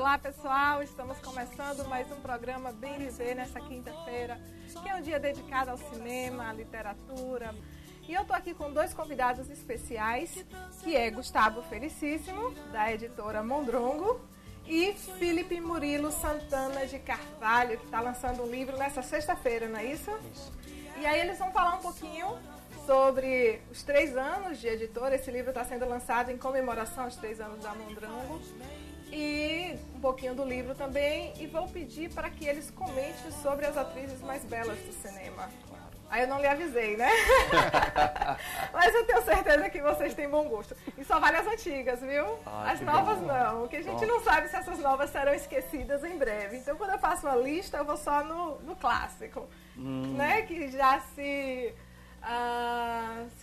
Olá pessoal, estamos começando mais um programa Bem Viver nessa quinta-feira, que é um dia dedicado ao cinema, à literatura. E eu estou aqui com dois convidados especiais, que é Gustavo Felicíssimo, da editora Mondrongo, e Felipe Murilo Santana de Carvalho, que está lançando um livro nessa sexta-feira, não é isso? Isso. E aí eles vão falar um pouquinho sobre os 3 anos de editora. Esse livro está sendo lançado em comemoração aos 3 anos da Mondrongo. E um pouquinho do livro também. E vou pedir para que eles comentem sobre as atrizes mais belas do cinema. Aí eu não lhe avisei, né? Mas eu tenho certeza que vocês têm bom gosto. E só vale as antigas, viu? As novas não, porque a gente não sabe se essas novas serão esquecidas em breve. Então quando eu faço uma lista, eu vou só no clássico, né? Que já se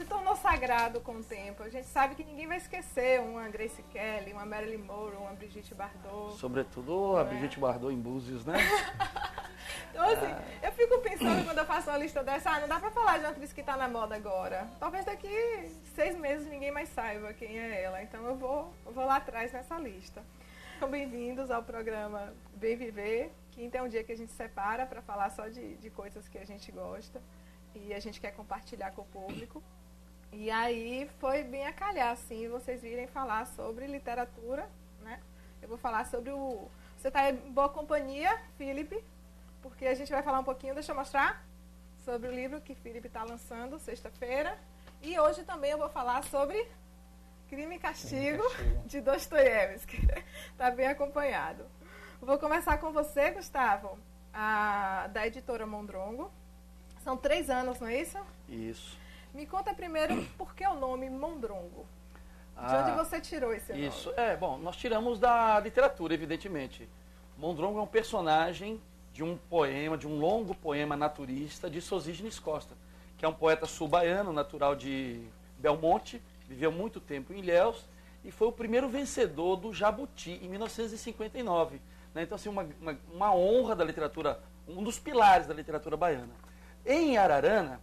tornou sagrado com o tempo. A gente sabe que ninguém vai esquecer uma Grace Kelly, uma Marilyn Monroe, uma Brigitte Bardot. Sobretudo a Brigitte Bardot em Búzios, né? Então, assim, eu fico pensando quando eu faço uma lista dessa, não dá pra falar de uma atriz que tá na moda agora. Talvez daqui 6 meses ninguém mais saiba quem é ela. Então eu vou lá atrás nessa lista. Então, bem-vindos ao programa Bem Viver. Quinta é um dia que a gente separa para falar só de coisas que a gente gosta e a gente quer compartilhar com o público. E aí foi bem a calhar, assim, vocês virem falar sobre literatura, né? Eu vou falar sobre o... Você tá em boa companhia, Felipe? Porque a gente vai falar um pouquinho, deixa eu mostrar, sobre o livro que Felipe está lançando sexta-feira. E hoje também eu vou falar sobre Crime e Castigo, de Dostoiévski. Está bem acompanhado. Vou começar com você, Gustavo, da editora Mondrongo. São 3 anos, não é isso? Isso. Me conta primeiro por que o nome Mondrongo. De onde você tirou esse nome? Isso, bom, nós tiramos da literatura, evidentemente. Mondrongo é um personagem de um poema, de um longo poema naturista de Sosígenes Costa, que é um poeta sul-baiano, natural de Belmonte, viveu muito tempo em Ilhéus e foi o primeiro vencedor do Jabuti em 1959. Né? Então, assim, uma honra da literatura, um dos pilares da literatura baiana. Em Ararana,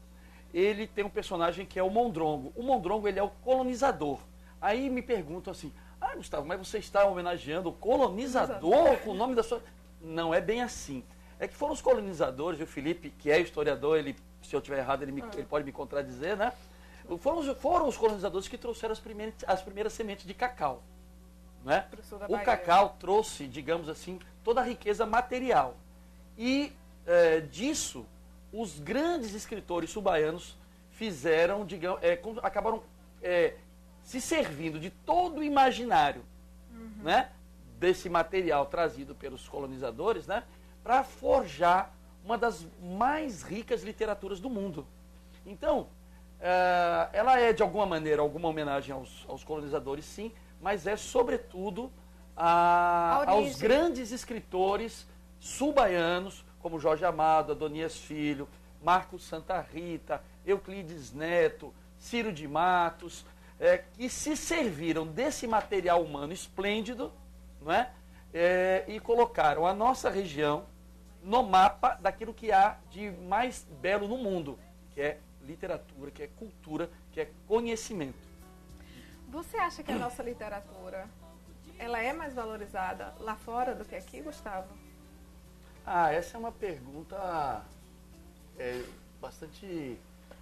ele tem um personagem que é o Mondrongo. O Mondrongo, ele é o colonizador. Aí me perguntam assim, Gustavo, mas você está homenageando o colonizador com o nome da sua... Não é bem assim. É que foram os colonizadores, e o Felipe, que é historiador, se eu estiver errado, ele pode me contradizer, né? Foram os colonizadores que trouxeram as primeiras sementes de cacau. Né? O cacau trouxe, digamos assim, toda a riqueza material. E disso, os grandes escritores sul-baianos fizeram, digamos, acabaram se servindo de todo o imaginário, né? Desse material trazido pelos colonizadores, né? Para forjar uma das mais ricas literaturas do mundo. Então, ela é, de alguma maneira, alguma homenagem aos colonizadores, sim, mas é, sobretudo, aos grandes escritores sul-baianos, como Jorge Amado, Adonias Filho, Marcos Santa Rita, Euclides Neto, Ciro de Matos, que se serviram desse material humano esplêndido, não é? E colocaram a nossa região no mapa daquilo que há de mais belo no mundo, que é literatura, que é cultura, que é conhecimento. Você acha que a nossa literatura ela é mais valorizada lá fora do que aqui, Gustavo? Essa é uma pergunta bastante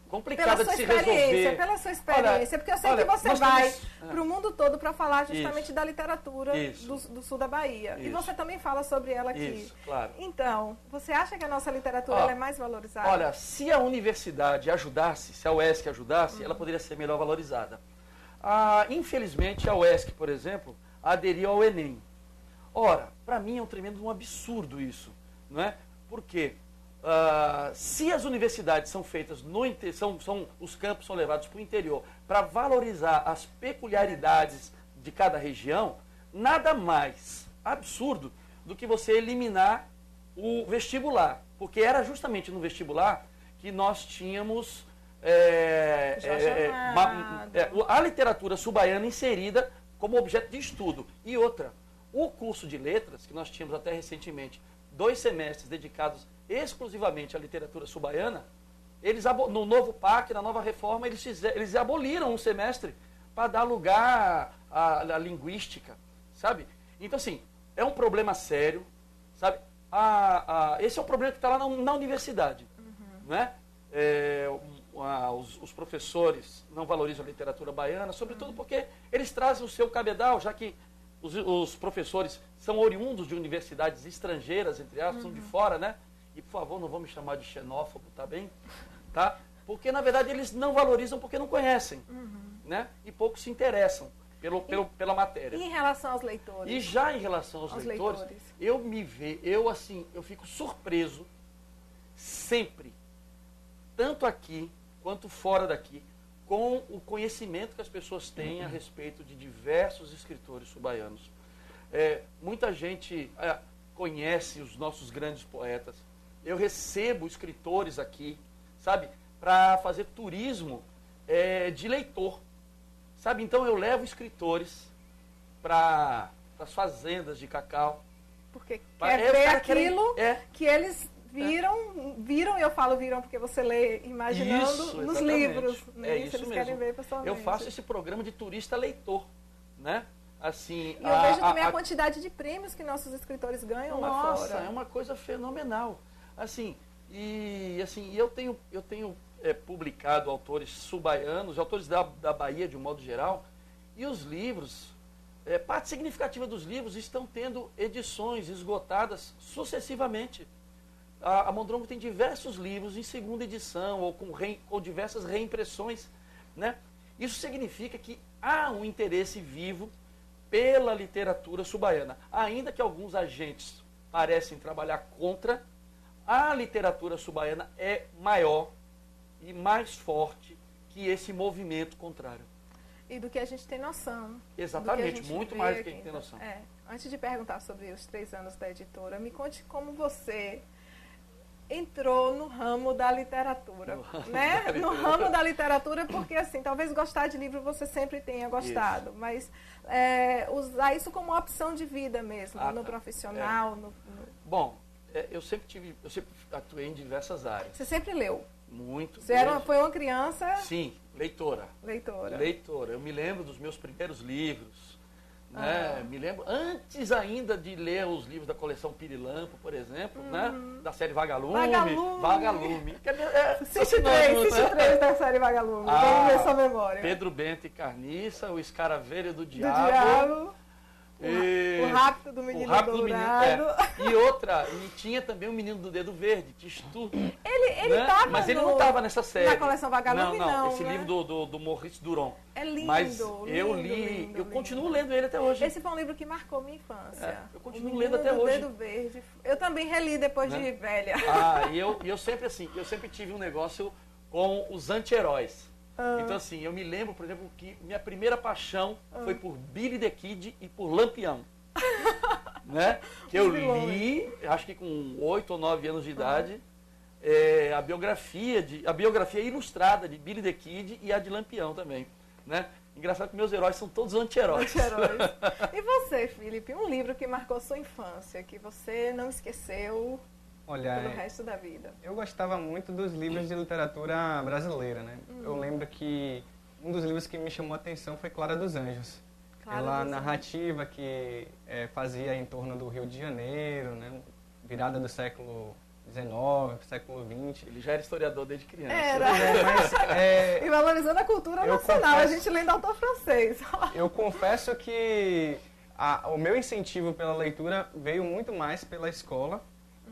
complicada de se resolver. Pela sua experiência, porque eu sei que você vai para o mundo todo para falar justamente da literatura do sul da Bahia. E você também fala sobre ela aqui. Isso, claro. Então, você acha que a nossa literatura ela é mais valorizada? Olha, se a universidade ajudasse, se a UESC ajudasse, ela poderia ser melhor valorizada. Infelizmente, a UESC, por exemplo, aderiu ao Enem. Ora, para mim é um tremendo absurdo isso, não é? Porque se as universidades são feitas os campos são levados para o interior para valorizar as peculiaridades de cada região, nada mais absurdo do que você eliminar o vestibular, porque era justamente no vestibular que nós tínhamos a literatura sul-baiana inserida como objeto de estudo. E outra, o curso de letras, que nós tínhamos até recentemente 2 semestres dedicados exclusivamente à literatura sul-baiana, no novo PAC, na nova reforma, eles aboliram um semestre para dar lugar à linguística, sabe? Então, assim, é um problema sério, sabe? Esse é um problema que está lá na universidade, né? Os professores não valorizam a literatura baiana, sobretudo porque eles trazem o seu cabedal, já que os professores são oriundos de universidades estrangeiras, entre aspas, são de fora, né? E, por favor, não vão me chamar de xenófobo, tá bem? Tá? Porque, na verdade, eles não valorizam porque não conhecem, né? E pouco se interessam pela matéria. E em relação aos leitores? E já em relação aos leitores, eu fico surpreso sempre, tanto aqui quanto fora daqui, com o conhecimento que as pessoas têm a respeito de diversos escritores subaianos. Muita gente conhece os nossos grandes poetas. Eu recebo escritores aqui, sabe, para fazer turismo de leitor. Sabe, então eu levo escritores para as fazendas de cacau. Porque quer ver aquilo que eles viram, e eu falo viram porque você lê imaginando isso, nos livros. Né? Isso eles mesmo. querem ver pessoalmente. Eu faço esse programa de turista leitor, né? Assim, e eu vejo também a quantidade de prêmios que nossos escritores ganham lá fora. É uma coisa fenomenal. Assim, eu tenho publicado autores subaianos, autores da Bahia de um modo geral, e os livros, parte significativa dos livros estão tendo edições esgotadas sucessivamente. A Mondrongo tem diversos livros em segunda edição ou com diversas reimpressões, né? Isso significa que há um interesse vivo pela literatura subaiana. Ainda que alguns agentes parecem trabalhar contra, a literatura subaiana é maior e mais forte que esse movimento contrário. E do que a gente tem noção. Exatamente, muito mais do que a gente tem noção. Antes de perguntar sobre os 3 anos da editora, me conte como você entrou no ramo da literatura, né? No ramo da literatura, porque assim, talvez gostar de livro você sempre tenha gostado, mas usar isso como opção de vida mesmo, no profissional. Bom, eu sempre atuei em diversas áreas. Você sempre leu? Muito. Você foi uma criança? Sim, leitora. Eu me lembro dos meus primeiros livros. Né? Me lembro, antes ainda de ler os livros da coleção Pirilampo, por exemplo, né? Da série Vagalume. Cite 3 da série Vagalume, vamos ver sua memória. Pedro Bento e Carniça, o Escaravelho do Diabo. O Rapto do Menino Dourado. E tinha também o Menino do Dedo Verde, Tistu. Ele estava mas ele não estava nessa série. Na coleção Vagalume, não. Esse livro do Maurice Duron. É lindo. Mas eu li, eu continuo lendo ele até hoje. Esse foi um livro que marcou minha infância. Eu continuo lendo até hoje. Dedo Verde. Eu também reli depois de velha. E eu sempre tive um negócio com os anti-heróis. Então, assim, eu me lembro, por exemplo, que minha primeira paixão foi por Billy the Kid e por Lampião. Né? Que eu li, acho que com 8 ou 9 anos de idade, a biografia ilustrada de Billy the Kid e a de Lampião também. Né? Engraçado que meus heróis são todos anti-heróis. E você, Felipe, um livro que marcou sua infância, que você não esqueceu pelo resto da vida? Eu gostava muito dos livros de literatura brasileira, né? Eu lembro que um dos livros que me chamou a atenção foi Clara dos Anjos. Pela narrativa que fazia em torno do Rio de Janeiro, né? Virada do século XIX, século XX. Ele já era historiador desde criança. E valorizando a cultura nacional, a gente lendo autor francês. Eu confesso que o meu incentivo pela leitura veio muito mais pela escola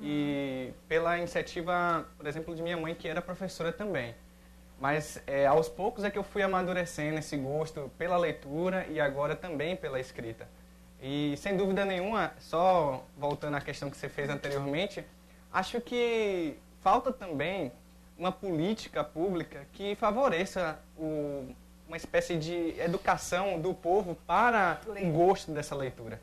e pela iniciativa, por exemplo, de minha mãe, que era professora também. Mas aos poucos é que eu fui amadurecendo esse gosto pela leitura e agora também pela escrita. E sem dúvida nenhuma, só voltando à questão que você fez anteriormente, acho que falta também uma política pública que favoreça uma espécie de educação do povo para o gosto dessa leitura.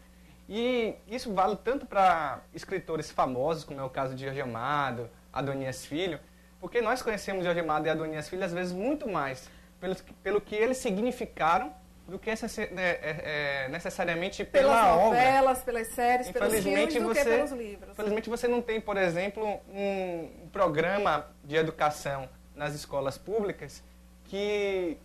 E isso vale tanto para escritores famosos, como é o caso de Jorge Amado, Adonias Filho, porque nós conhecemos Jorge Amado e Adonias Filho, às vezes, muito mais pelo que eles significaram do que necessariamente pela obra. Pelas novelas, pelas séries, pelos filmes, do que pelos livros. Infelizmente, você não tem, por exemplo, um programa de educação nas escolas públicas que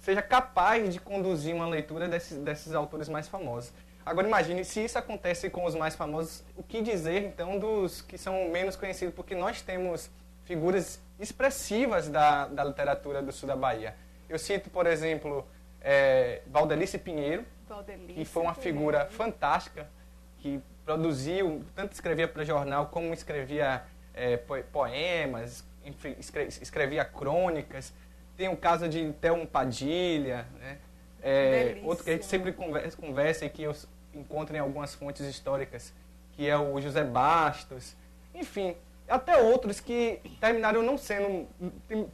seja capaz de conduzir uma leitura desses autores mais famosos. Agora imagine, se isso acontece com os mais famosos, o que dizer então dos que são menos conhecidos? Porque nós temos figuras expressivas da literatura do sul da Bahia. Eu cito, por exemplo, Valdelice Pinheiro, que foi uma figura fantástica, que produziu, tanto escrevia para jornal, como escrevia poemas, enfim, escrevia crônicas. Tem o caso de Thelmo Padilha, né? Outro que a gente sempre conversa e que eu encontro em algumas fontes históricas, que é o José Bastos. Enfim, até outros que terminaram não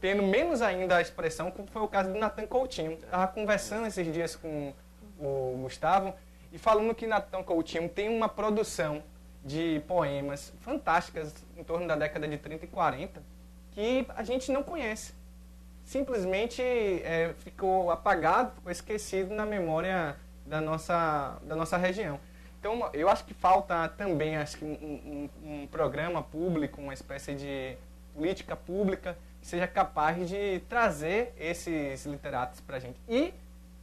tendo menos ainda a expressão, como foi o caso do Natan Coutinho. Estava conversando esses dias com o Gustavo e falando que Natan Coutinho tem uma produção de poemas fantásticas em torno da década de 30 e 40 que a gente não conhece. Simplesmente ficou apagado, ficou esquecido na memória da nossa região. Então, eu acho que falta também um programa público, uma espécie de política pública que seja capaz de trazer esses literatos para a gente. E,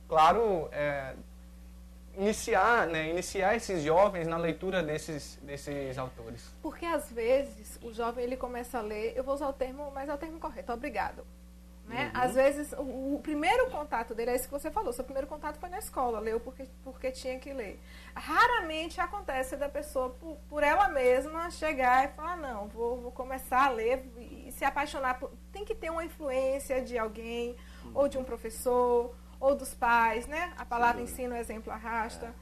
claro, iniciar esses jovens na leitura desses autores. Porque, às vezes, o jovem ele começa a ler, eu vou usar o termo, mas é o termo correto, obrigado. Né? Às vezes, o primeiro contato dele é isso que você falou. Seu primeiro contato foi na escola, leu porque tinha que ler. Raramente acontece da pessoa, por ela mesma, chegar e falar, não, vou começar a ler e se apaixonar. Tem que ter uma influência de alguém, ou de um professor, ou dos pais, né? A palavra ensina, o exemplo arrasta.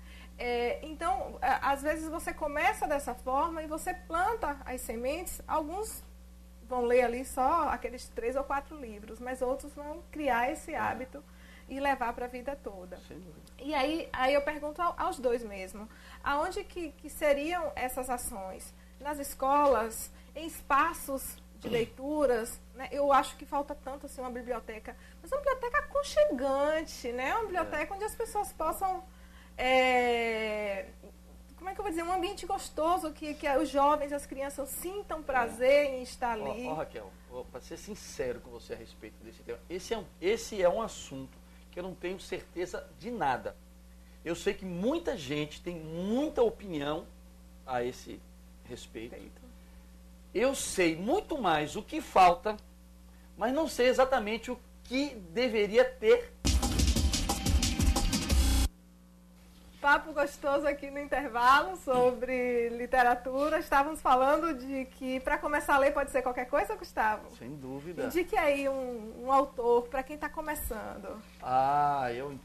Então, às vezes você começa dessa forma e você planta as sementes, alguns vão ler ali só aqueles 3 ou 4 livros, mas outros vão criar esse hábito e levar para a vida toda. E aí eu pergunto aos dois mesmo, aonde que seriam essas ações? Nas escolas, em espaços de leituras, né? Eu acho que falta tanto assim uma biblioteca, mas uma biblioteca aconchegante, né? Uma biblioteca onde as pessoas possam como é que eu vou dizer, um ambiente gostoso, que os jovens, as crianças sintam prazer em estar ali. Raquel, para ser sincero com você a respeito desse tema, esse é um assunto que eu não tenho certeza de nada. Eu sei que muita gente tem muita opinião a esse respeito. Eu sei muito mais o que falta, mas não sei exatamente o que deveria ter. Papo gostoso aqui no intervalo sobre literatura. Estávamos falando de que para começar a ler pode ser qualquer coisa, Gustavo? Sem dúvida. Indique aí um autor para quem está começando.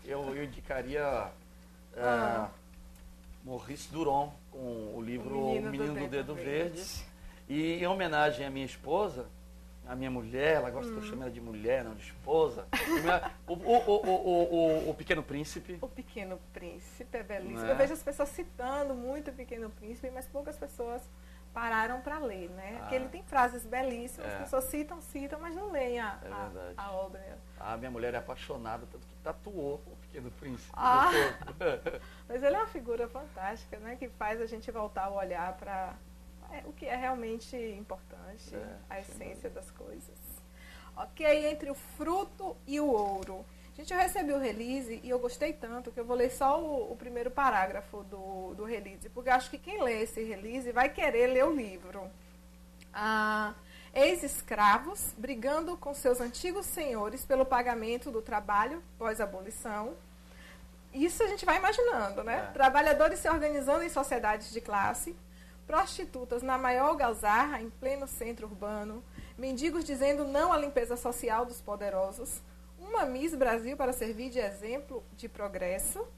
Eu indicaria Maurice Duron com o livro O Menino do Dedo Verde. E em homenagem à minha esposa, a minha mulher, ela gosta que eu chame ela de mulher, não de esposa. O Pequeno Príncipe. O Pequeno Príncipe é belíssimo. Né? Eu vejo as pessoas citando muito o Pequeno Príncipe, mas poucas pessoas pararam para ler, né? Porque ele tem frases belíssimas, as pessoas citam, mas não leem a obra. Minha mulher é apaixonada, tanto que tatuou o Pequeno Príncipe. Mas ele é uma figura fantástica, né? Que faz a gente voltar a olhar para o que é realmente importante, a essência das coisas. Ok, entre o fruto e o ouro. Gente, eu recebi o release e eu gostei tanto que eu vou ler só o primeiro parágrafo do release, porque eu acho que quem lê esse release vai querer ler o livro. Ex-escravos brigando com seus antigos senhores pelo pagamento do trabalho pós-abolição. Isso a gente vai imaginando, né? Trabalhadores se organizando em sociedades de classe, prostitutas na maior algazarra em pleno centro urbano, mendigos dizendo não à limpeza social dos poderosos, uma Miss Brasil para servir de exemplo de progresso,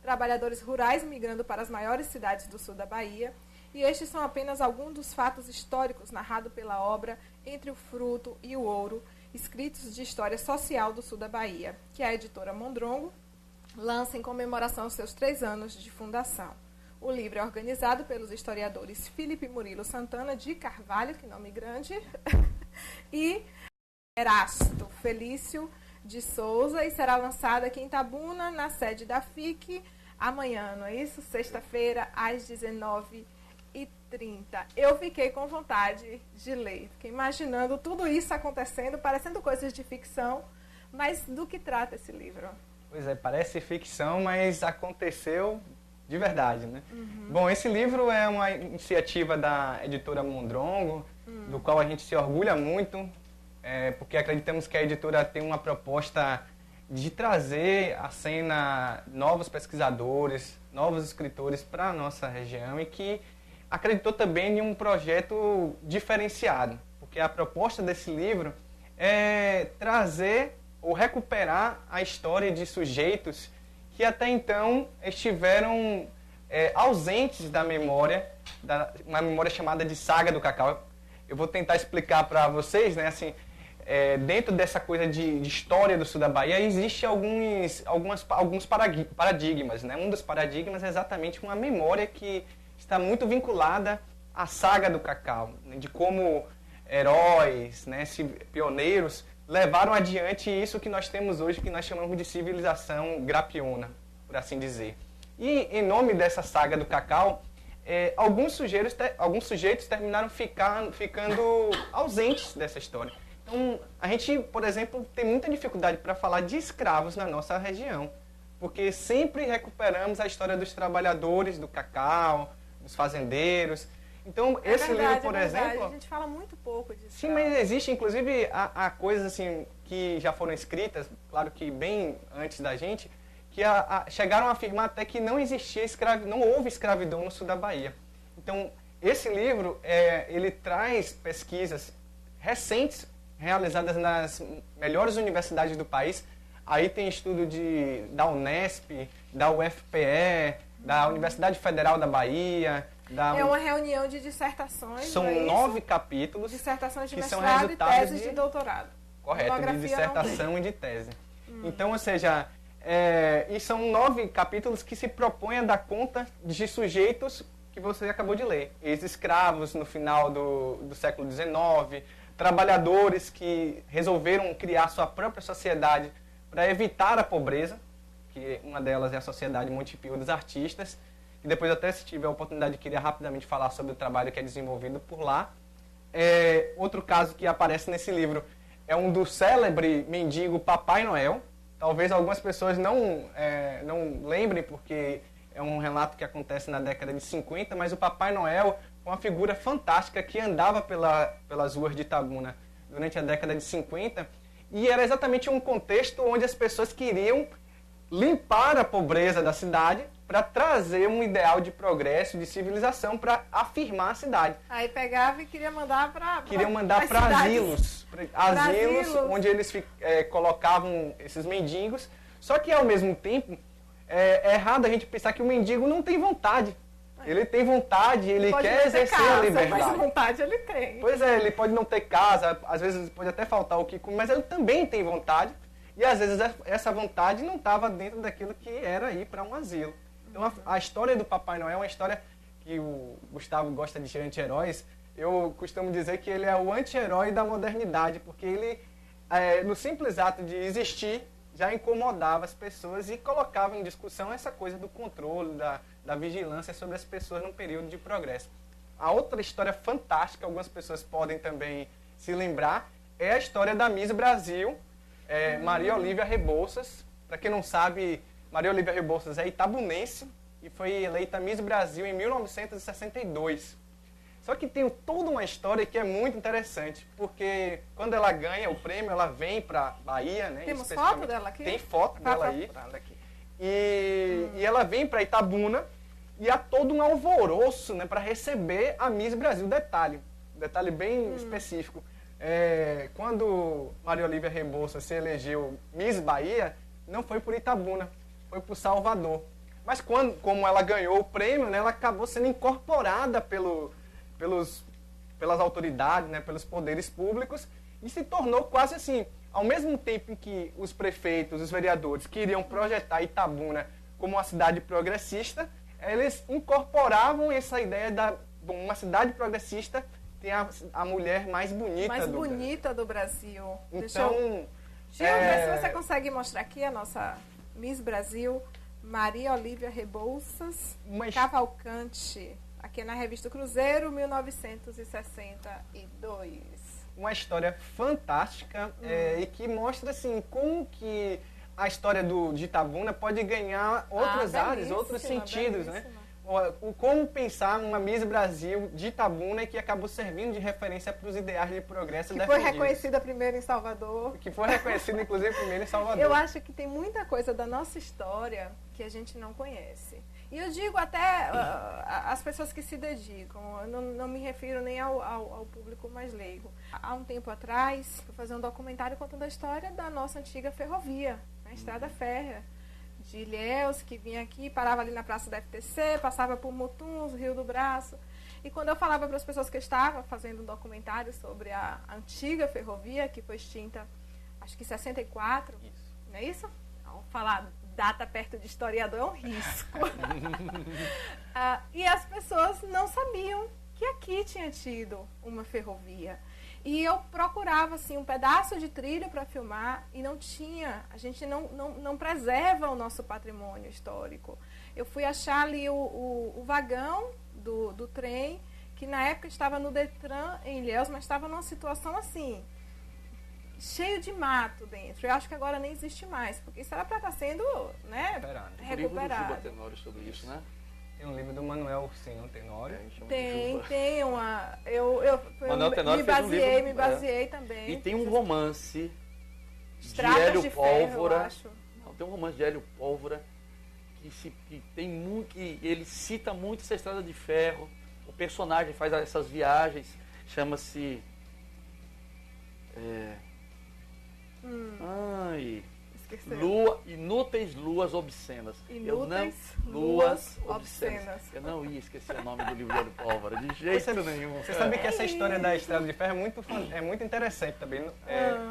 trabalhadores rurais migrando para as maiores cidades do sul da Bahia, e estes são apenas alguns dos fatos históricos narrados pela obra Entre o Fruto e o Ouro, escritos de história social do sul da Bahia, que a editora Mondrongo lança em comemoração aos seus 3 anos de fundação. O livro é organizado pelos historiadores Felipe Murilo Santana de Carvalho, que nome grande, e Erasto Felício de Souza, e será lançado aqui em Itabuna, na sede da FIC, amanhã, não é isso? Sexta-feira, às 19h30. Eu fiquei com vontade de ler, fiquei imaginando tudo isso acontecendo, parecendo coisas de ficção, mas do que trata esse livro? Pois é, parece ficção, mas aconteceu de verdade, né? Bom, esse livro é uma iniciativa da editora Mondrongo, do qual a gente se orgulha muito, porque acreditamos que a editora tem uma proposta de trazer à cena novos pesquisadores, novos escritores para a nossa região e que acreditou também em um projeto diferenciado, porque a proposta desse livro é trazer ou recuperar a história de sujeitos que até então estiveram ausentes da memória, uma memória chamada de Saga do Cacau. Eu vou tentar explicar para vocês, né, assim, dentro dessa coisa de história do sul da Bahia, existe alguns paradigmas, né? Um dos paradigmas é exatamente uma memória que está muito vinculada à Saga do Cacau, né? De como heróis, né, pioneiros, levaram adiante isso que nós temos hoje, que nós chamamos de civilização grapiona, por assim dizer. E, em nome dessa Saga do Cacau, alguns sujeitos terminaram ficando ausentes dessa história. Então, a gente, por exemplo, tem muita dificuldade para falar de escravos na nossa região, porque sempre recuperamos a história dos trabalhadores do cacau, dos fazendeiros. Então, esse livro, por exemplo... A gente fala muito pouco disso. Sim, mas existe, inclusive, há coisas assim, que já foram escritas, claro que bem antes da gente, que chegaram a afirmar até que não existia não houve escravidão no sul da Bahia. Então, esse livro, ele traz pesquisas recentes, realizadas nas melhores universidades do país. Aí tem estudo da Unesp, da UFPE, da Universidade Federal da Bahia. É uma reunião de dissertações. São 9 capítulos. Dissertações de que mestrado são resultados e teses de doutorado. Correto, de dissertação e de tese. Então, ou seja, e são 9 capítulos que se propõem a dar conta de sujeitos que você acabou de ler. Ex-escravos no final do século XIX, trabalhadores que resolveram criar sua própria sociedade para evitar a pobreza, que uma delas é a Sociedade Montepio dos Artistas, e depois até, se tiver a oportunidade, queria rapidamente falar sobre o trabalho que é desenvolvido por lá. Outro caso que aparece nesse livro é um do célebre mendigo Papai Noel. Talvez algumas pessoas não lembrem, porque é um relato que acontece na década de 50, mas o Papai Noel uma figura fantástica que andava pelas ruas de Itabuna durante a década de 50, e era exatamente um contexto onde as pessoas queriam limpar a pobreza da cidade para trazer um ideal de progresso, de civilização, para afirmar a cidade. Aí pegava e queria mandar para asilos, onde eles colocavam esses mendigos. Só que, ao mesmo tempo, é errado a gente pensar que o mendigo não tem vontade. Ele tem vontade, ele quer exercer a liberdade. Mas vontade ele tem. Pois é, ele pode não ter casa, às vezes pode até faltar o que comer, mas ele também tem vontade. E às vezes essa vontade não estava dentro daquilo que era ir para um asilo. Então a história do Papai Noel é uma história que o Gustavo gosta de anti-heróis. Eu costumo dizer que ele é o anti-herói da modernidade, porque ele, no simples ato de existir, já incomodava as pessoas e colocava em discussão essa coisa do controle, da vigilância sobre as pessoas num período de progresso. A outra história fantástica, algumas pessoas podem também se lembrar, é a história da Miss Brasil, Maria Olívia Rebouças. Para quem não sabe, Maria Olívia Rebouças é itabunense e foi eleita Miss Brasil em 1962. Só que tem toda uma história que é muito interessante, porque quando ela ganha o prêmio, ela vem para Bahia, né? Temos foto dela aqui? Tem foto dela aí. E ela vem para Itabuna e há todo um alvoroço, né, para receber a Miss Brasil. Detalhe bem específico. Quando Maria Olívia Rebouças se elegeu Miss Bahia, não foi por Itabuna, foi por Salvador. Mas como ela ganhou o prêmio, né, ela acabou sendo incorporada pelas autoridades, né, pelos poderes públicos, e se tornou quase assim, ao mesmo tempo em que os prefeitos, os vereadores queriam projetar Itabuna como uma cidade progressista, eles incorporavam essa ideia uma cidade progressista tem a mulher mais bonita do Brasil. Então, Deixa eu ver se você consegue mostrar aqui a nossa Miss Brasil, Maria Olívia Rebouças Cavalcante, aqui na revista Cruzeiro, 1962. Uma história fantástica e que mostra assim como que a história de Itabuna pode ganhar outras áreas, belíssima, outros sentidos, né? belíssima. Como pensar uma Miss Brasil de Itabuna e que acabou servindo de referência para os ideais de progresso Que foi defendidos. reconhecida primeiro em Salvador. Que foi reconhecida, inclusive, primeiro em Salvador. Eu acho que tem muita coisa da nossa história que a gente não conhece. E eu digo até as pessoas que se dedicam, eu não me refiro nem ao público mais leigo. Há um tempo atrás, fui fazer um documentário contando a história da nossa antiga ferrovia, a Estrada Férrea, de Ilhéus, que vinha aqui, parava ali na Praça da FTC, passava por Mutuns, Rio do Braço. E quando eu falava para as pessoas que eu estava fazendo um documentário sobre a antiga ferrovia, que foi extinta, acho que em 64, Isso. não é isso? Ao falar data perto de historiador é um risco. E as pessoas não sabiam que aqui tinha tido uma ferrovia. E eu procurava assim, um pedaço de trilho para filmar e não tinha. A gente não preserva o nosso patrimônio histórico. Eu fui achar ali o vagão do trem, que na época estava no Detran em Ilhéus, mas estava numa situação assim, cheio de mato dentro. Eu acho que agora nem existe mais, porque isso era para estar sendo, né, Recuperado. O livro do Juba recuperado. Tenório sobre isso, né? Tem um livro do Manuel Senhor Tenório. A gente chama de Juba. Tem uma. Eu Manuel Tenório fez um livro, me baseei também. E tem um romance de Estradas Hélio de ferro, Pólvora. eu acho. Não, tem um romance de Hélio Pólvora que tem muito, que ele cita muito essa estrada de ferro. O personagem faz essas viagens, chama-se Esqueceu. Inúteis Luas Obscenas. Inúteis Luas Obscenas. Eu não ia esquecer o nome do livro de Hélio Pólvora, de jeito nenhum. Você sabe que essa história da Estrada de Ferro é muito interessante também.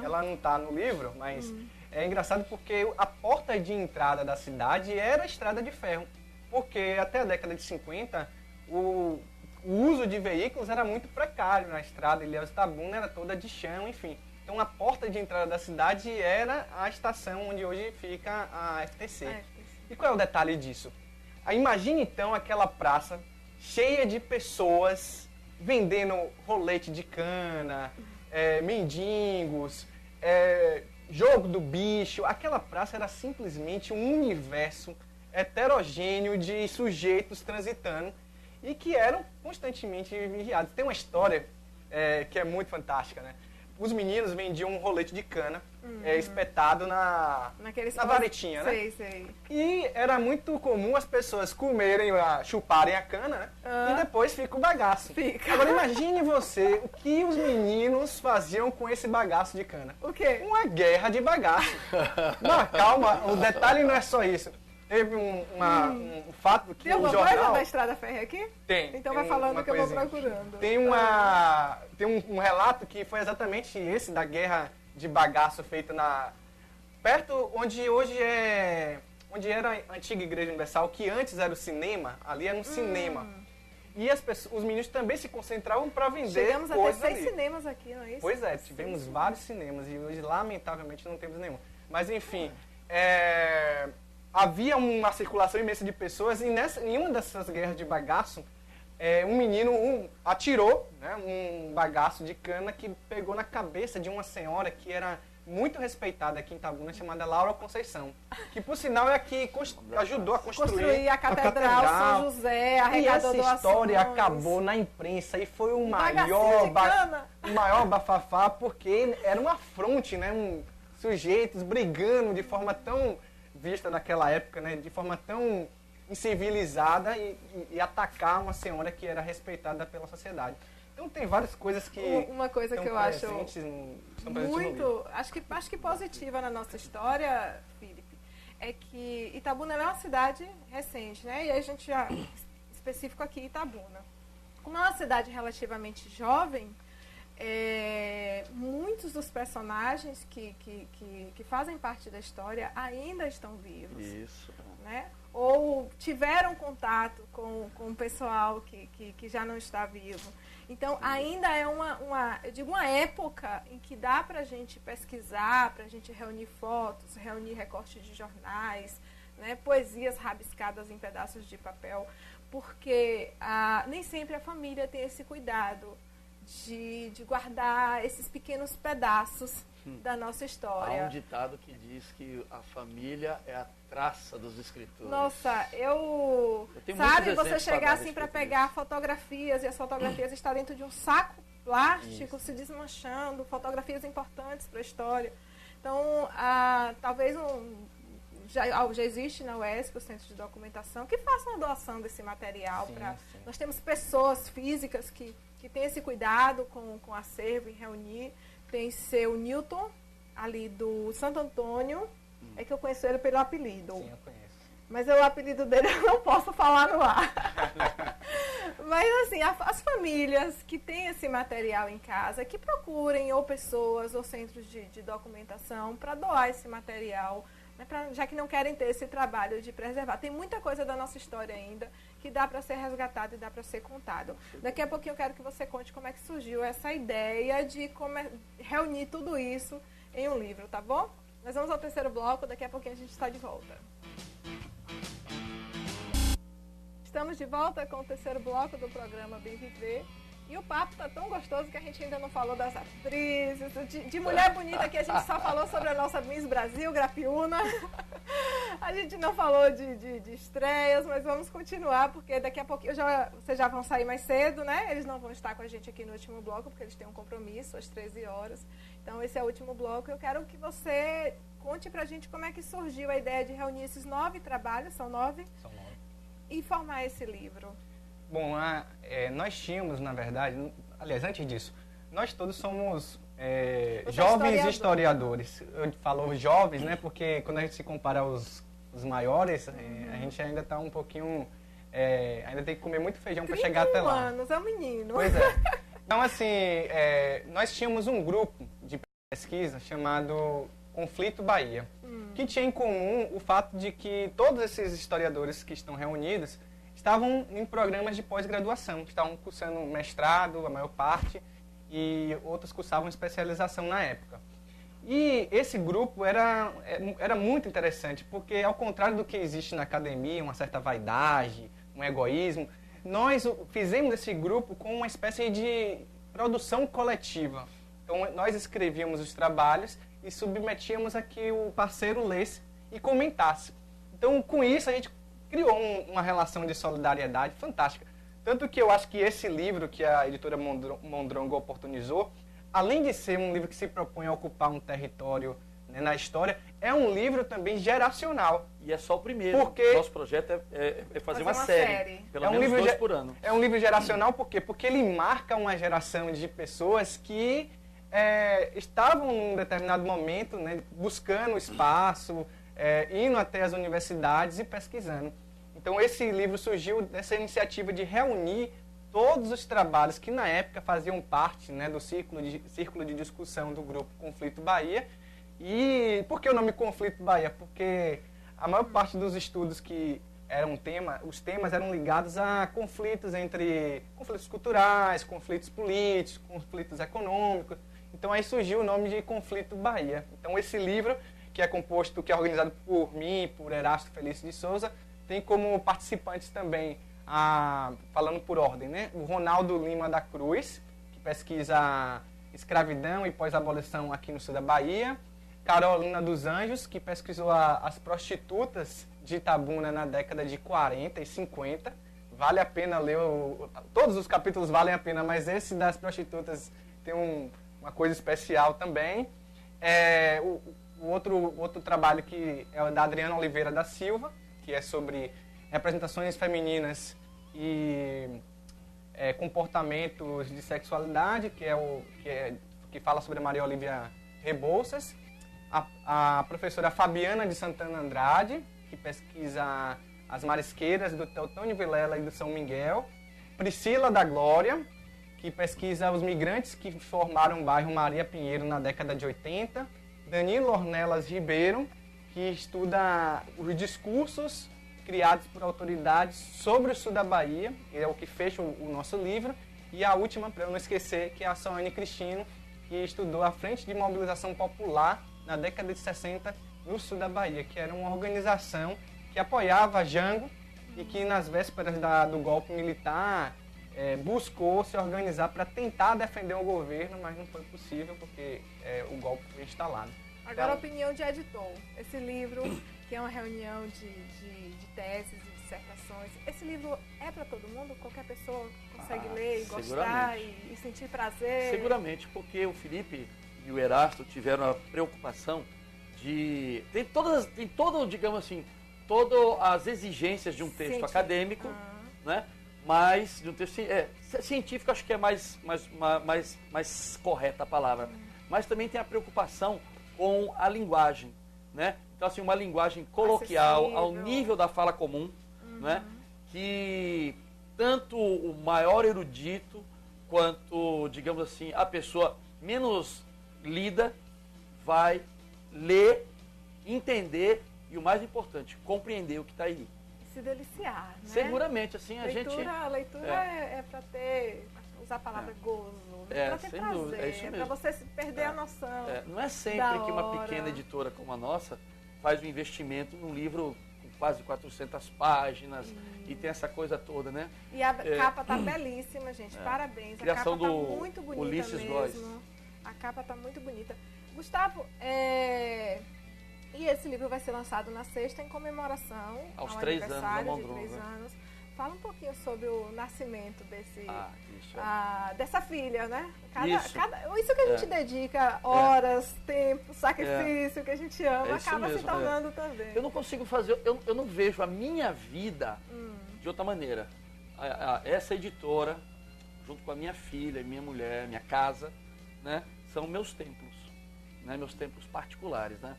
Ela não está no livro, mas é engraçado porque a porta de entrada da cidade era a Estrada de Ferro. Porque até a década de 50, o uso de veículos era muito precário na estrada. Ilhéus-Itabuna era toda de chão, enfim. Então a porta de entrada da cidade era a estação onde hoje fica a FTC. E qual é o detalhe disso? Imagine então aquela praça cheia de pessoas vendendo rolete de cana, mendigos, jogo do bicho. Aquela praça era simplesmente um universo heterogêneo de sujeitos transitando e que eram constantemente vigiados. Tem uma história que é muito fantástica, né? Os meninos vendiam um rolete de cana espetado na varetinha, né? Sei. E era muito comum as pessoas comerem, chuparem a cana, né? E depois fica o bagaço. Fica. Agora imagine você o que os meninos faziam com esse bagaço de cana. O quê? Uma guerra de bagaço. Não, calma, o detalhe não é só isso. Teve um fato que Tem o alguma jornal... coisa da Estrada Férrea aqui? Tem. Então tem vai falando uma que eu vou coisinha. procurando. Tem um relato que foi exatamente esse, da guerra de bagaço feita perto onde hoje onde era a antiga Igreja Universal, que antes era o cinema, ali era um cinema. E os meninos também se concentravam para vender Chegamos a ter coisas 6 ali. cinemas aqui, não é isso? Pois é, tivemos vários cinemas e hoje, lamentavelmente, não temos nenhum. Mas, enfim, havia uma circulação imensa de pessoas e em uma dessas guerras de bagaço, um menino atirou, né, um bagaço de cana que pegou na cabeça de uma senhora que era muito respeitada aqui em Itabuna, chamada Laura Conceição, que, por sinal, é a que ajudou a construir a Catedral São José, arrecadou doações. E essa doações. história acabou na imprensa e foi o bagacinho de cana. maior bafafá, porque era um afronte, né? Sujeitos brigando de forma tão vista naquela época, né? De forma tão incivilizada e atacar uma senhora que era respeitada pela sociedade. Então tem várias coisas que uma coisa que eu acho muito, acho que positiva na nossa história, Felipe, é que Itabuna é uma cidade recente, né? E a gente já específico aqui Itabuna. Como é uma cidade relativamente jovem, muitos dos personagens que fazem parte da história ainda estão vivos. Isso. Né? Ou tiveram contato com o pessoal que já não está vivo. Então, ainda é uma época em que dá para a gente pesquisar, para a gente reunir fotos, reunir recortes de jornais, né? Poesias rabiscadas em pedaços de papel, porque nem sempre a família tem esse cuidado de guardar esses pequenos pedaços da nossa história. Há um ditado que diz que a família é a traça dos escritores. Nossa, tenho sabe, muitos você exemplos pra chegar dar a assim para respeito pegar disso. fotografias e as fotografias estão dentro de um saco plástico, Isso. se desmanchando, fotografias importantes para a história. Então, talvez já existe na UESP o Centro de Documentação que faça uma doação desse material. Sim, sim. Nós temos pessoas físicas que têm esse cuidado com o acervo e reunir. Tem seu Newton, ali do Santo Antônio, é que eu conheço ele pelo apelido. Sim, eu conheço. Mas o apelido dele eu não posso falar no ar. Mas assim, as famílias que têm esse material em casa, que procurem ou pessoas ou centros de documentação para doar esse material, né, já que não querem ter esse trabalho de preservar. Tem muita coisa da nossa história ainda que dá para ser resgatado e dá para ser contado. Daqui a pouquinho eu quero que você conte como é que surgiu essa ideia de reunir tudo isso em um livro, tá bom? Nós vamos ao terceiro bloco, daqui a pouquinho a gente está de volta. Estamos de volta com o terceiro bloco do programa Bem Viver. E o papo tá tão gostoso que a gente ainda não falou das atrizes, de mulher bonita que a gente só falou sobre a nossa Miss Brasil, Grapiúna. A gente não falou de estreias, mas vamos continuar, porque daqui a pouquinho vocês já vão sair mais cedo, né? Eles não vão estar com a gente aqui no último bloco, porque eles têm um compromisso às 13 horas. Então esse é o último bloco. Eu quero que você conte pra gente como é que surgiu a ideia de reunir esses 9 trabalhos, são 9? São 9. E formar esse livro. Bom, nós tínhamos, na verdade, aliás, antes disso, nós todos somos jovens historiadores. Eu falo jovens, né, porque quando a gente se compara aos maiores, a gente ainda está um pouquinho, ainda tem que comer muito feijão para chegar até lá. 31 anos, é um menino. Pois é. Então, assim, nós tínhamos um grupo de pesquisa chamado Conflito Bahia, que tinha em comum o fato de que todos esses historiadores que estão reunidos estavam em programas de pós-graduação, estavam cursando mestrado, a maior parte, e outros cursavam especialização na época. E esse grupo era muito interessante, porque ao contrário do que existe na academia, uma certa vaidade, um egoísmo, nós fizemos esse grupo com uma espécie de produção coletiva. Então nós escrevíamos os trabalhos e submetíamos a que o parceiro lesse e comentasse. Então com isso a gente criou uma relação de solidariedade fantástica. Tanto que eu acho que esse livro que a editora Mondrongo oportunizou, além de ser um livro que se propõe a ocupar um território, né, na história, é um livro também geracional. E é só o primeiro. Porque Nosso projeto é fazer uma série. Pelo menos 2 por ano. É um livro geracional por quê? Porque ele marca uma geração de pessoas que estavam em um determinado momento, né, buscando espaço, indo até as universidades e pesquisando. Então esse livro surgiu dessa iniciativa de reunir todos os trabalhos que na época faziam parte, né, do círculo de discussão do grupo Conflito Bahia. E por que o nome Conflito Bahia? Porque a maior parte dos estudos que eram os temas eram ligados a conflitos conflitos culturais, conflitos políticos, conflitos econômicos. Então aí surgiu o nome de Conflito Bahia. Então esse livro, que é organizado por mim, por Erasto Felício de Souza, tem como participantes também, falando por ordem, né, o Ronaldo Lima da Cruz, que pesquisa escravidão e pós-abolição aqui no sul da Bahia, Carolina dos Anjos, que pesquisou as prostitutas de Itabuna na década de 40 e 50. Vale a pena ler, todos os capítulos valem a pena, mas esse das prostitutas tem uma coisa especial também. O outro trabalho que é o da Adriana Oliveira da Silva, que é sobre representações femininas e comportamentos de sexualidade, que fala sobre a Maria Olívia Rebouças. A professora Fabiana de Santana Andrade, que pesquisa as marisqueiras do Teotônio Vilela e do São Miguel. Priscila da Glória, que pesquisa os migrantes que formaram o bairro Maria Pinheiro na década de 80. Danilo Ornelas Ribeiro, que estuda os discursos criados por autoridades sobre o sul da Bahia, que é o que fecha o nosso livro. E a última, para eu não esquecer, que é a Soane Cristino, que estudou a Frente de Mobilização Popular na década de 60 no sul da Bahia, que era uma organização que apoiava Jango e que nas vésperas do golpe militar buscou se organizar para tentar defender o governo, mas não foi possível porque o golpe foi instalado. Agora, a opinião de editor. Esse livro, que é uma reunião de teses e dissertações, esse livro é para todo mundo? Qualquer pessoa consegue ler e gostar e sentir prazer? Seguramente, porque o Felipe e o Erasto tiveram a preocupação de... Tem todo, digamos assim, todas as exigências de um texto acadêmico, né? Mas de um texto científico, acho que é mais correta a palavra. Mas também tem a preocupação com a linguagem, né? Então, assim, uma linguagem coloquial, acessível, ao nível da fala comum, né? Que tanto o maior erudito quanto, digamos assim, a pessoa menos lida vai ler, entender e, o mais importante, compreender o que está aí. Se deliciar, né? Seguramente, assim, a leitura é para ter, usar a palavra gozo, para ter prazer, dúvida, é isso mesmo. Para você perder a noção. Não é sempre que uma pequena editora como a nossa faz um investimento num livro com quase 400 páginas e tem essa coisa toda, né? E a capa tá belíssima, gente, parabéns. Criação a capa tá muito bonita Ulisses mesmo. Góes. A capa tá muito bonita. Gustavo, e esse livro vai ser lançado na sexta em comemoração aos ao 3 anos da aniversário de Mondrongo. 3 anos. Fala um pouquinho sobre o nascimento dessa filha, né? Isso que a gente dedica horas, tempo, sacrifício, que a gente ama, acaba se tornando também. Eu não consigo fazer, eu não vejo a minha vida de outra maneira. Essa editora, junto com a minha filha, minha mulher, minha casa, né, são meus templos, né, meus templos particulares, né?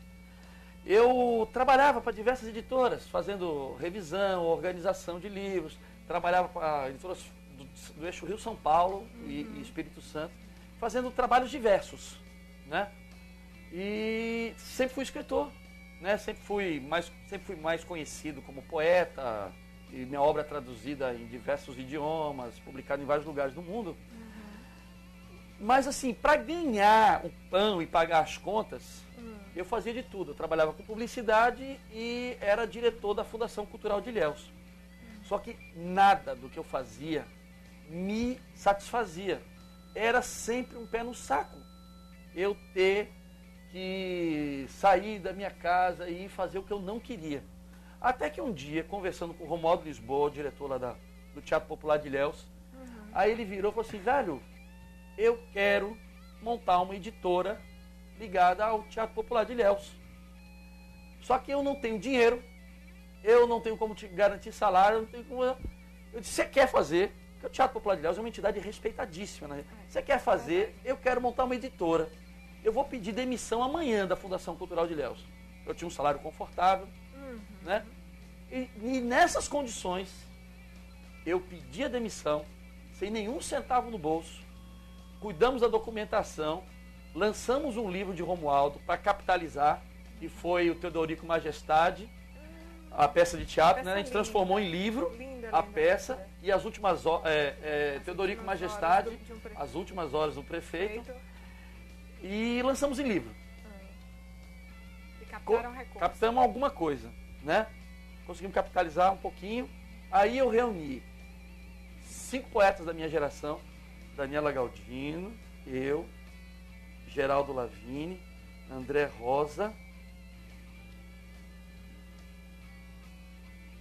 Eu trabalhava para diversas editoras, fazendo revisão, organização de livros, trabalhava para editoras do eixo Rio-São Paulo e Espírito Santo, fazendo trabalhos diversos, né? E sempre fui escritor, né? Sempre fui mais conhecido como poeta, e minha obra é traduzida em diversos idiomas, publicada em vários lugares do mundo. Mas assim, para ganhar o pão e pagar as contas, eu fazia de tudo. Eu trabalhava com publicidade e era diretor da Fundação Cultural de Ilhéus. Só que nada do que eu fazia me satisfazia. Era sempre um pé no saco. Eu ter que sair da minha casa e ir fazer o que eu não queria. Até que um dia, conversando com o Romualdo Lisboa, diretor lá do Teatro Popular de Ilhéus, aí ele virou e falou assim: velho, eu quero montar uma editora ligada ao Teatro Popular de Ilhéus. Só que eu não tenho dinheiro, eu não tenho como te garantir salário, eu não tenho como... Eu disse: você quer fazer? Porque o Teatro Popular de Ilhéus é uma entidade respeitadíssima, né? Você quer fazer? Eu quero montar uma editora. Eu vou pedir demissão amanhã da Fundação Cultural de Ilhéus. Eu tinha um salário confortável, né? E nessas condições, eu pedi a demissão, sem nenhum centavo no bolso, cuidamos da documentação, lançamos um livro de Romualdo para capitalizar, que foi o Teodorico Majestade, a peça de teatro, né? A gente transformou em livro a peça e as últimas Teodorico Majestade, As Últimas Horas do Prefeito, e lançamos em livro. E captaram recursos. Captamos alguma coisa, né? Conseguimos capitalizar um pouquinho. Aí eu reuni 5 poetas da minha geração: Daniela Galdino, eu, Geraldo Lavigne, André Rosa,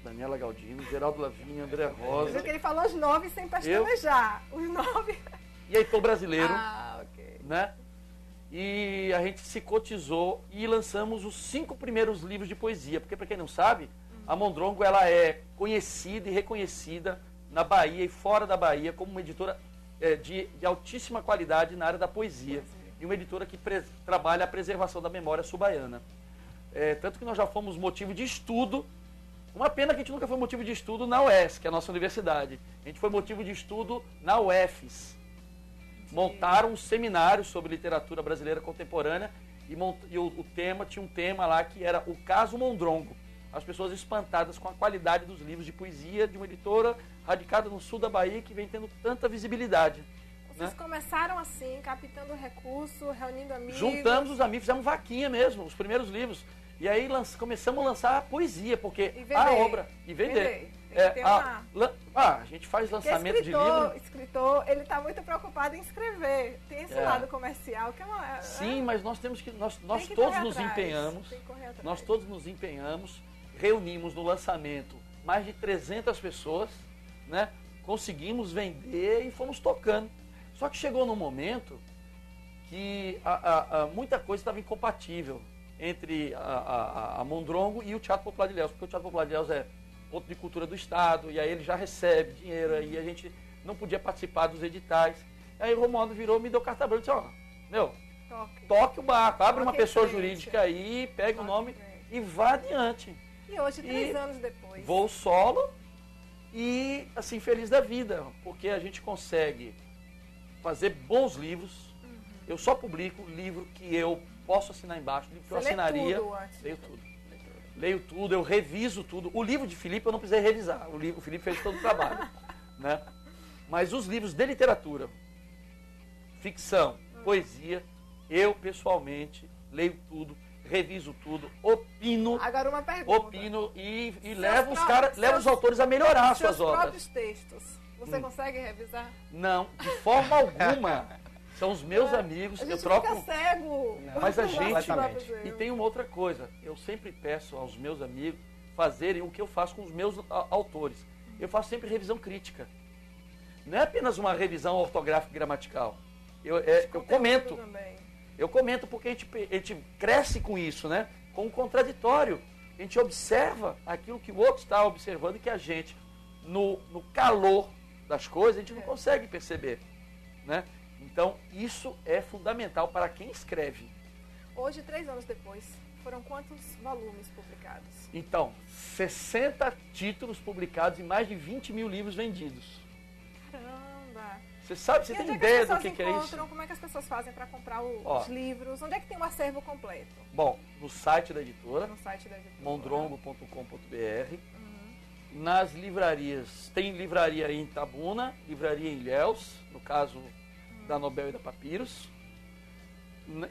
Daniela Galdino, Geraldo Lavigne, André Rosa. Porque ele falou os 9 sem pestanejar. Os 9. E Heitor Brasileiro. Ok. Né? E a gente se cotizou e lançamos os 5 primeiros livros de poesia. Porque, para quem não sabe, a Mondrongo ela é conhecida e reconhecida na Bahia e fora da Bahia como uma editora de altíssima qualidade na área da poesia. E uma editora que trabalha a preservação da memória subaiana. Tanto que nós já fomos motivo de estudo. Uma pena que a gente nunca foi motivo de estudo na UES, que é a nossa universidade. A gente foi motivo de estudo na UFES. Montaram um seminário sobre literatura brasileira contemporânea e o tema tinha um tema lá que era o caso Mondrongo. As pessoas espantadas com a qualidade dos livros de poesia de uma editora radicada no sul da Bahia que vem tendo tanta visibilidade. Vocês começaram assim, captando recurso, reunindo amigos? Juntamos os amigos, fizemos vaquinha mesmo, os primeiros livros. E aí começamos a lançar a poesia, porque a obra... E vender. Tem que ter a gente faz lançamento de livro. Escritor, ele está muito preocupado em escrever. Tem esse lado comercial que é uma... Sim, mas nós temos que... Nós que todos correr nos atrás. empenhamos. Tem que correr atrás. Nós todos nos empenhamos, reunimos no lançamento mais de 300 pessoas, né? Conseguimos vender e fomos tocando. Só que chegou num momento que muita coisa estava incompatível entre a Mondrongo e o Teatro Popular de Ilhéus, porque o Teatro Popular de Ilhéus é ponto de cultura do Estado, e aí ele já recebe dinheiro, e a gente não podia participar dos editais. Aí o Romualdo virou, me deu carta branca e disse, ó, meu, toque o barco, abre uma pessoa jurídica aí, pegue o nome e vá adiante. E hoje, 3 anos depois. Vou solo e, assim, feliz da vida, porque a gente consegue fazer bons livros. Eu só publico livro que eu posso assinar embaixo, livro que eu assinaria. Leio tudo, eu reviso tudo. O livro de Felipe eu não precisei revisar, o Felipe fez todo o trabalho. Né? Mas os livros de literatura, ficção, poesia, eu pessoalmente leio tudo, reviso tudo, opino. Agora uma pergunta. Opino e levo os autores a melhorar suas obras. Seus próprios textos, você consegue revisar? Não, de forma alguma. São os meus amigos, eu troco. Fica cego. Mas a gente. E tem uma outra coisa. Eu sempre peço aos meus amigos fazerem o que eu faço com os meus autores. Eu faço sempre revisão crítica. Não é apenas uma revisão ortográfica e gramatical. Eu comento. Eu comento porque a gente cresce com isso, né? Com o contraditório. A gente observa aquilo que o outro está observando e que a gente, no calor das coisas, a gente não consegue perceber, né? Então, isso é fundamental para quem escreve. Hoje, 3 anos depois, foram quantos volumes publicados? Então, 60 títulos publicados e mais de 20 mil livros vendidos. Caramba! Você tem ideia do que é isso? Como é que as pessoas fazem para comprar os livros? Onde é que tem o acervo completo? Bom, no site da editora, mondrongo.com.br. Nas livrarias, tem livraria em Itabuna, livraria em Ilhéus, no caso da Nobel e da Papiros.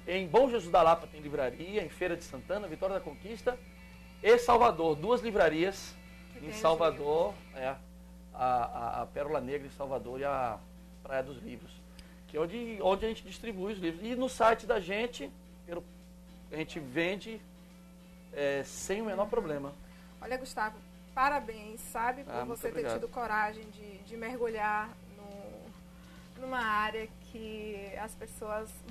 Em Bom Jesus da Lapa tem livraria, em Feira de Santana, Vitória da Conquista e Salvador, 2 livrarias em Salvador, a Pérola Negra em Salvador e a Praia dos Livros, que é onde a gente distribui os livros. E no site da gente, a gente vende sem o menor problema. Olha, Gustavo, parabéns, sabe, por você ter tido coragem de mergulhar numa área que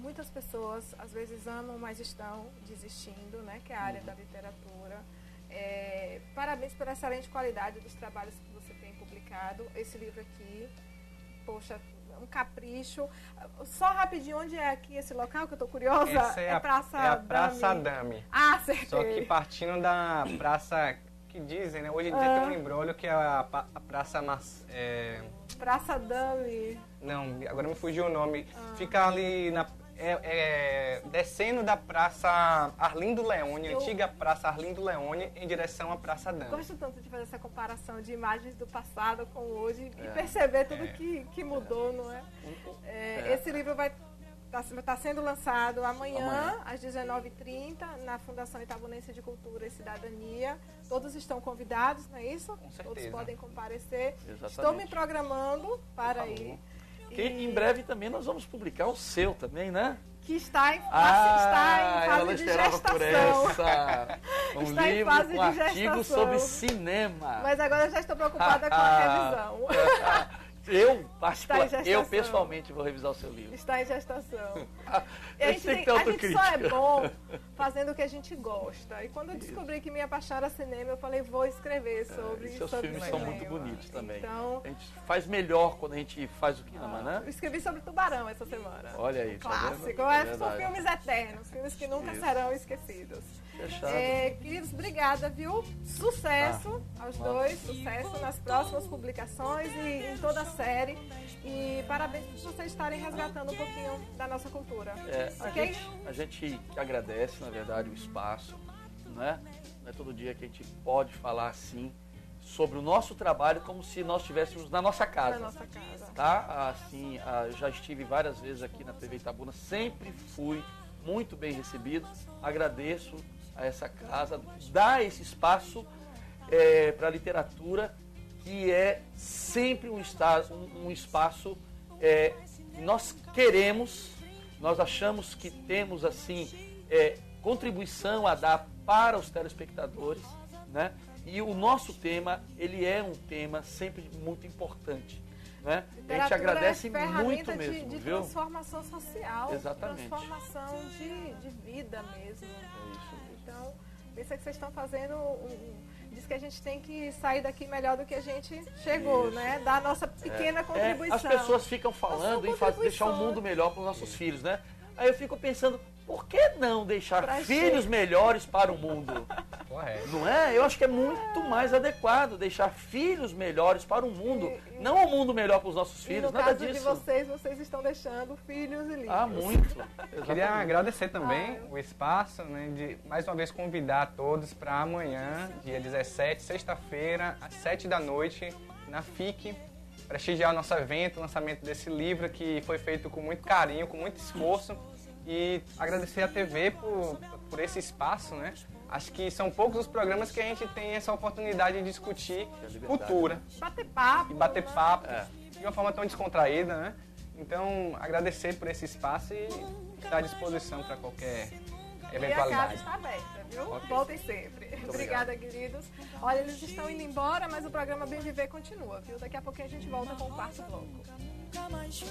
muitas pessoas, às vezes amam, mas estão desistindo, né? Que é a área da literatura. Parabéns pela excelente qualidade dos trabalhos que você tem publicado. Esse livro aqui, poxa, um capricho. Só rapidinho, onde é aqui esse local que eu estou curiosa? Essa é a Praça Dami. Ah, acertei. Só que partindo da praça que dizem, né? Hoje em dia tem um embrólio que é a Praça Praça Dami. Não, agora me fugiu o nome. Fica ali descendo da Praça Arlindo Leone, antiga Praça Arlindo Leone, em direção à Praça Dami. Gosto tanto de fazer essa comparação de imagens do passado com hoje e perceber tudo que mudou, não é? Esse livro está sendo lançado amanhã, às 19h30, na Fundação Itabunense de Cultura e Cidadania. Todos estão convidados, não é isso? Com certeza. Todos podem comparecer. Exatamente. Estou me programando para ir. Que em breve também nós vamos publicar o seu também, né? Que está em fase de gestação. Por essa. Um está livro em fase com de artigo gestação. sobre cinema. Mas agora eu já estou preocupada com a revisão. Eu pessoalmente vou revisar o seu livro. Está em gestação. A gente só é bom fazendo o que a gente gosta. E quando eu descobri que minha paixão era cinema, eu falei, vou escrever sobre seus filmes são muito bonitos também. Então, a gente faz melhor quando a gente faz o que ama, né? Eu escrevi sobre Tubarão essa semana. Olha aí. Clássico. São filmes eternos, filmes que nunca serão esquecidos. Queridos, obrigada, viu? Sucesso aos dois, sucesso nas próximas publicações e em toda a série. E parabéns por vocês estarem resgatando um pouquinho da nossa cultura. Ok? A gente agradece, na verdade, o espaço, né? Não é todo dia que a gente pode falar assim sobre o nosso trabalho como se nós estivéssemos na nossa casa. Na nossa casa. Tá? Assim, já estive várias vezes aqui na TV Itabuna, sempre fui muito bem recebido. Agradeço a essa casa, dar esse espaço para a literatura que é sempre um espaço que nós queremos, nós achamos que temos assim contribuição a dar para os telespectadores, né? E o nosso tema, ele é um tema sempre muito importante, né? A gente agradece muito mesmo, de viu? Transformação social, Exatamente. Transformação de vida mesmo. É isso mesmo. Então, pensa que vocês estão fazendo diz que a gente tem que sair daqui melhor do que a gente chegou, Isso. né? Dar a nossa pequena contribuição. As pessoas ficam falando em deixar o mundo melhor para os nossos filhos, né? Aí eu fico pensando, por que não deixar filhos melhores para o mundo? Correto. Não é? Eu acho que é muito mais adequado deixar filhos melhores para o mundo, não o mundo melhor para os nossos filhos, nada disso. No caso de vocês estão deixando filhos e livros. Ah, muito. Queria agradecer também o espaço, né, de mais uma vez convidar todos para amanhã, dia 17, sexta-feira, às 7 da noite, na FIC, prestigiar o nosso evento, o lançamento desse livro que foi feito com muito carinho, com muito esforço, e agradecer à TV por esse espaço, né? Acho que são poucos os programas que a gente tem essa oportunidade de discutir cultura. Bater papo. E bater papo de uma forma tão descontraída, né? Então, agradecer por esse espaço e estar à disposição para qualquer eventualidade. E a casa está aberta, viu? Okay. Voltem sempre. Obrigada, queridos. Olha, eles estão indo embora, mas o programa Bem Viver continua, viu? Daqui a pouquinho a gente volta com o quarto bloco. Tonight,